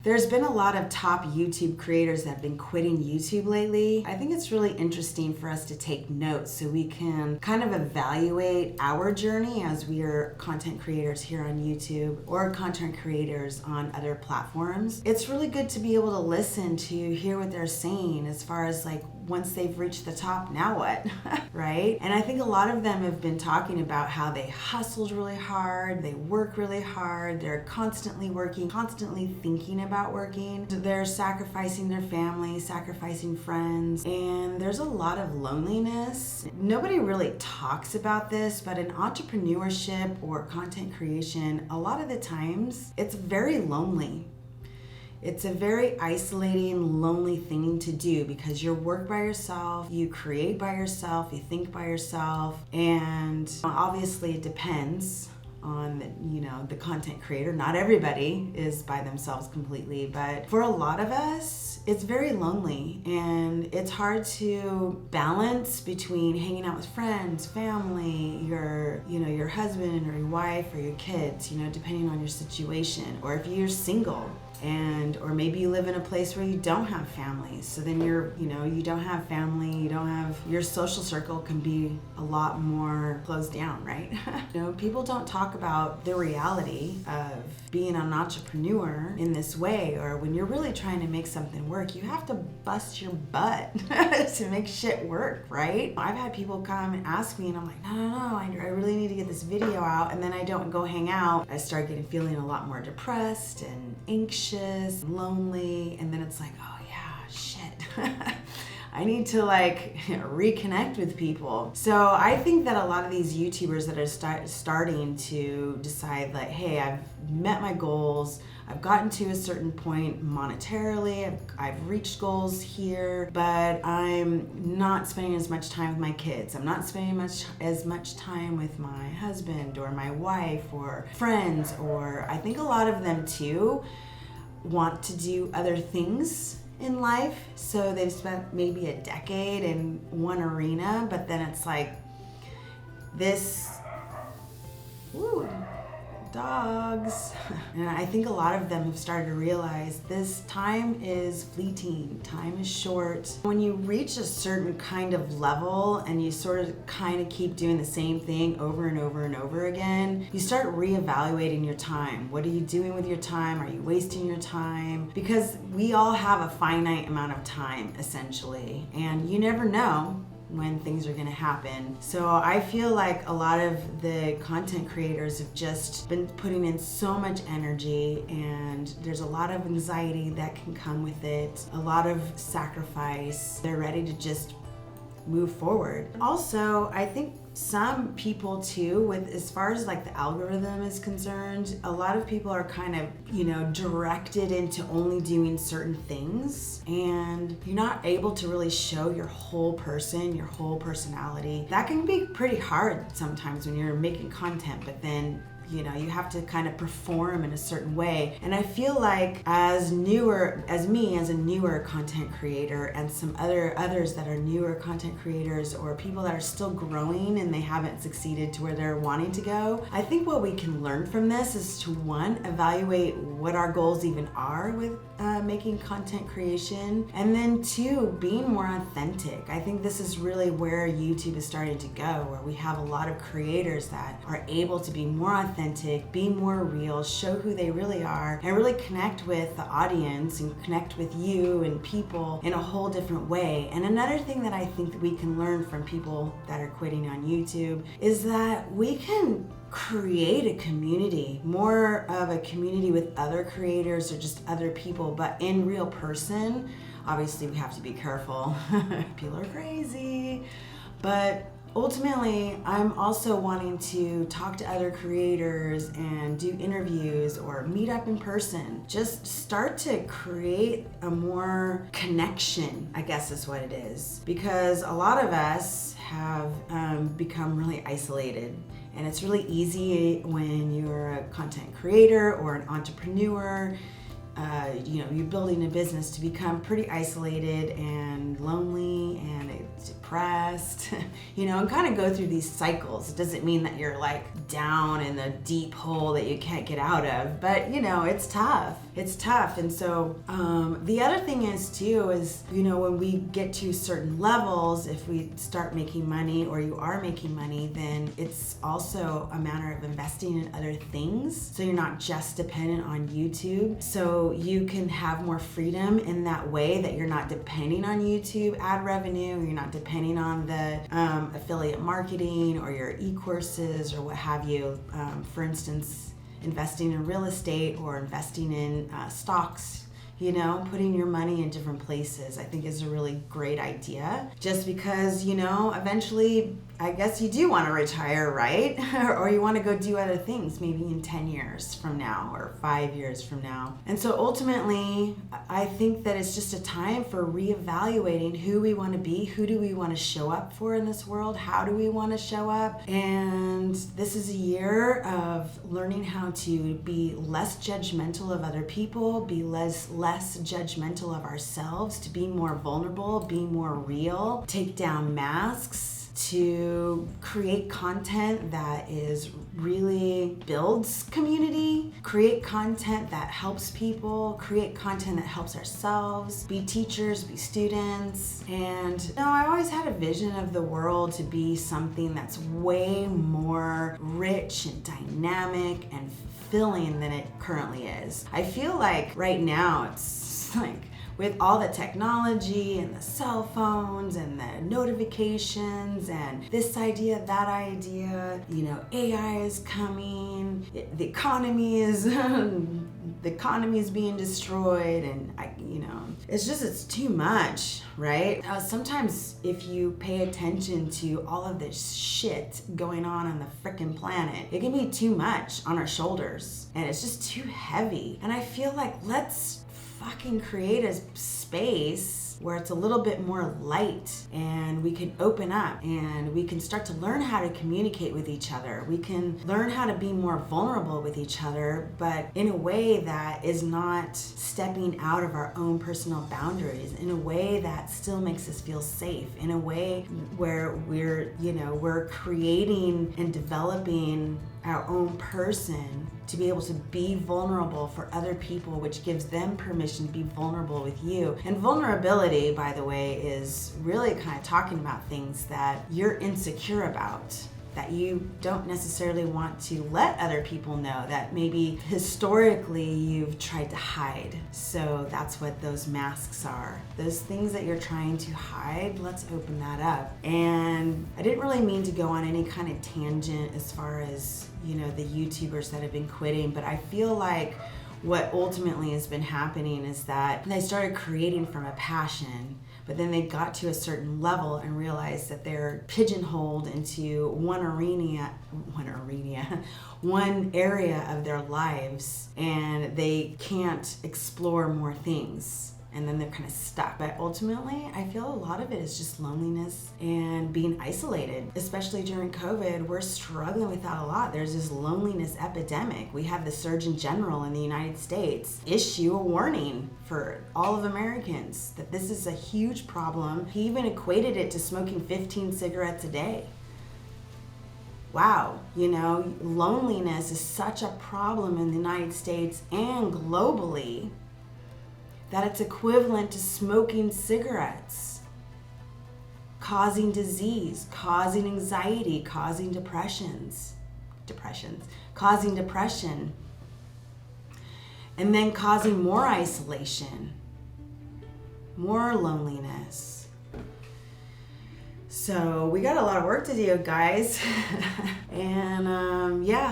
There's been a lot of top YouTube creators that have been quitting YouTube lately. I think it's really interesting for us to take notes so we can kind of evaluate our journey as we are content creators here on YouTube or content creators on other platforms. It's really good to be able to listen to hear what they're saying as far as like once they've reached the top, now what, right? And I think a lot of them have been talking about how they hustled really hard, they work really hard, they're constantly working, constantly thinking about working. They're sacrificing their family, sacrificing friends, and there's a lot of loneliness. Nobody really talks about this, but in entrepreneurship or content creation, a lot of the times it's very lonely. It's a very isolating, lonely thing to do because you work by yourself, you create by yourself, you think by yourself, and obviously it depends on the content creator. Not everybody is by themselves completely, but for a lot of us, it's very lonely and it's hard to balance between hanging out with friends, family, your husband or your wife or your kids, depending on your situation, or if you're single. Or maybe you live in a place where you don't have family. So then you don't have family, your social circle can be a lot more closed down, right? People don't talk about the reality of being an entrepreneur in this way, or when you're really trying to make something work, you have to bust your butt to make shit work, right? I've had people come and ask me and I'm like, no, I really need to get this video out, and then I don't go hang out. I start feeling a lot more depressed and anxious, lonely, and then it's like, oh yeah, shit. I need to reconnect with people. So I think that a lot of these YouTubers that are starting to decide hey, I've met my goals, I've gotten to a certain point monetarily, I've reached goals here, but I'm not spending as much time with my kids. I'm not spending as much time with my husband or my wife or friends, or I think a lot of them too want to do other things in life. So they've spent maybe a decade in one arena, but then it's like this, dogs. And I think a lot of them have started to realize this time is fleeting, time is short. When you reach a certain kind of level and you sort of kind of keep doing the same thing over and over and over again, you start reevaluating your time. What are you doing with your time? Are you wasting your time? Because we all have a finite amount of time, essentially, and you never know when things are gonna happen. So I feel like a lot of the content creators have just been putting in so much energy, and there's a lot of anxiety that can come with it, a lot of sacrifice. They're ready to just move forward. Also, I think some people too, with as far as the algorithm is concerned, a lot of people are kind of, directed into only doing certain things, and you're not able to really show your whole person, your whole personality. That can be pretty hard sometimes when you're making content, but then you have to kind of perform in a certain way. And I feel like as a newer content creator, and some others that are newer content creators, or people that are still growing and they haven't succeeded to where they're wanting to go, I think what we can learn from this is to, one, evaluate what our goals even are with making content creation, and then two, being more authentic. I think this is really where YouTube is starting to go, where we have a lot of creators that are able to be more authentic, be more real, show who they really are, and really connect with the audience and connect with you and people in a whole different way. And another thing that I think that we can learn from people that are quitting on YouTube is that we can create a community, more of a community with other creators or just other people, but in real person. Obviously, we have to be careful. People are crazy. But ultimately, I'm also wanting to talk to other creators and do interviews or meet up in person. Just start to create a more connection, I guess is what it is. Because a lot of us have become really isolated. And it's really easy when you're a content creator or an entrepreneur you're building a business, to become pretty isolated and lonely and depressed, and kind of go through these cycles. It doesn't mean that you're like down in a deep hole that you can't get out of, but it's tough. It's tough. And so the other thing is too is, when we get to certain levels, if we start making money or you are making money, then it's also a matter of investing in other things. So you're not just dependent on YouTube. So you can have more freedom in that way, that you're not depending on YouTube ad revenue, or you're not depending on the affiliate marketing or your e-courses or what have you. For instance, investing in real estate or investing in stocks, putting your money in different places, I think is a really great idea. Just because, eventually, I guess you do want to retire, right? Or you want to go do other things, maybe in 10 years from now or 5 years from now. And so ultimately, I think that it's just a time for reevaluating who we want to be, who do we want to show up for in this world, how do we want to show up. And this is a year of learning how to be less judgmental of other people, be less judgmental of ourselves, to be more vulnerable, be more real, take down masks, to create content that is really builds community, create content that helps people, create content that helps ourselves, be teachers, be students. And I always had a vision of the world to be something that's way more rich and dynamic and fulfilling than it currently is. I feel like right now it's like, with all the technology and the cell phones and the notifications and this idea, that idea, AI is coming, the economy is being destroyed, and it's too much, right? Sometimes if you pay attention to all of this shit going on the frickin' planet, it can be too much on our shoulders, and it's just too heavy. And I feel like let's fucking create a space where it's a little bit more light, and we can open up, and we can start to learn how to communicate with each other. We can learn how to be more vulnerable with each other, but in a way that is not stepping out of our own personal boundaries, in a way that still makes us feel safe, in a way where we're creating and developing our own person to be able to be vulnerable for other people, which gives them permission to be vulnerable with you. And vulnerability, by the way, is really kind of talking about things that you're insecure about, that you don't necessarily want to let other people know, that maybe historically you've tried to hide. So that's what those masks are. Those things that you're trying to hide, let's open that up. And I didn't really mean to go on any kind of tangent as far as, the YouTubers that have been quitting, but I feel like what ultimately has been happening is that they started creating from a passion, but then they got to a certain level and realized that they're pigeonholed into one area of their lives, and they can't explore more things. And then they're kind of stuck. But ultimately, I feel a lot of it is just loneliness and being isolated. Especially during COVID, we're struggling with that a lot. There's this loneliness epidemic. We have the Surgeon General in the United States issue a warning for all of Americans that this is a huge problem. He even equated it to smoking 15 cigarettes a day. Wow, loneliness is such a problem in the United States and globally that it's equivalent to smoking cigarettes, causing disease, causing anxiety, causing causing depression, and then causing more isolation, more loneliness. So we got a lot of work to do, guys. And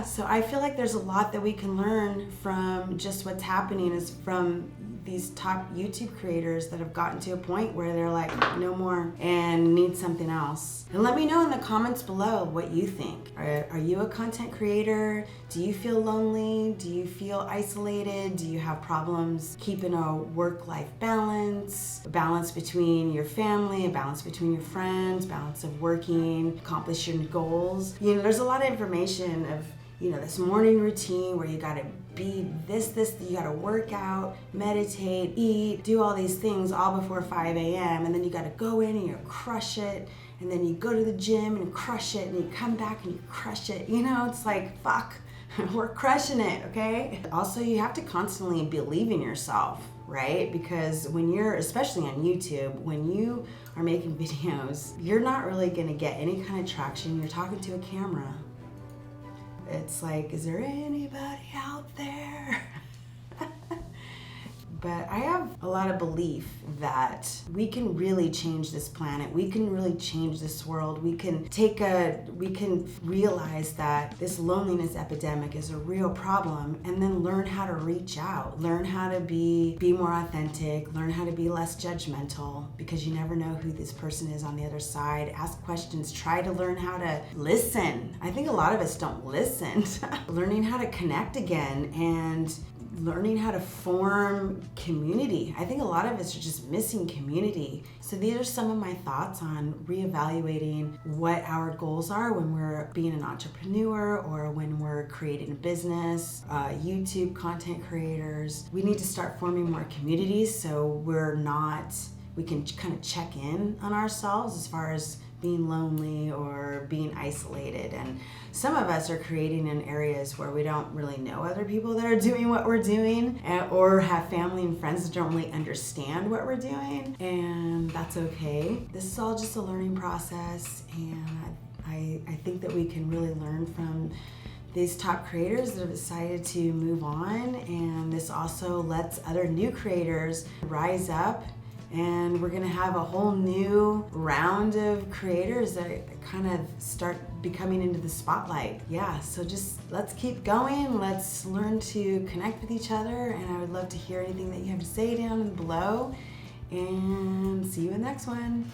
so I feel like there's a lot that we can learn from just what's happening is from these top YouTube creators that have gotten to a point where they're like, no more, and need something else. And let me know in the comments below what you think. Are you a content creator? Do you feel lonely? Do you feel isolated? Do you have problems keeping a work-life balance? A balance between your family, a balance between your friends, balance of working, accomplish your goals. There's a lot of information of this morning routine where you gotta be this, you gotta work out, meditate, eat, do all these things all before 5 a.m. and then you gotta go in and you crush it, and then you go to the gym and crush it, and you come back and you crush it. You know, it's like, fuck, we're crushing it, okay? Also, you have to constantly believe in yourself, right? Because when you're, especially on YouTube, when you are making videos, you're not really gonna get any kind of traction. You're talking to a camera. It's like, is there anybody out there? But I have a lot of belief that we can really change this planet. We can really change this world. We can realize that this loneliness epidemic is a real problem, and then learn how to reach out, learn how to be more authentic, learn how to be less judgmental, because you never know who this person is on the other side. Ask questions, try to learn how to listen. I think a lot of us don't listen. Learning how to connect again, and learning how to form community. I think a lot of us are just missing community. So these are some of my thoughts on reevaluating what our goals are when we're being an entrepreneur or when we're creating a business, YouTube content creators. We need to start forming more communities so we can kind of check in on ourselves as far as being lonely or being isolated. And some of us are creating in areas where we don't really know other people that are doing what we're doing, or have family and friends that don't really understand what we're doing, and that's okay. This is all just a learning process, and I think that we can really learn from these top creators that have decided to move on, and this also lets other new creators rise up. And we're gonna have a whole new round of creators that kind of start becoming into the spotlight. Yeah, so just let's keep going. Let's learn to connect with each other. And I would love to hear anything that you have to say down below. And see you in the next one.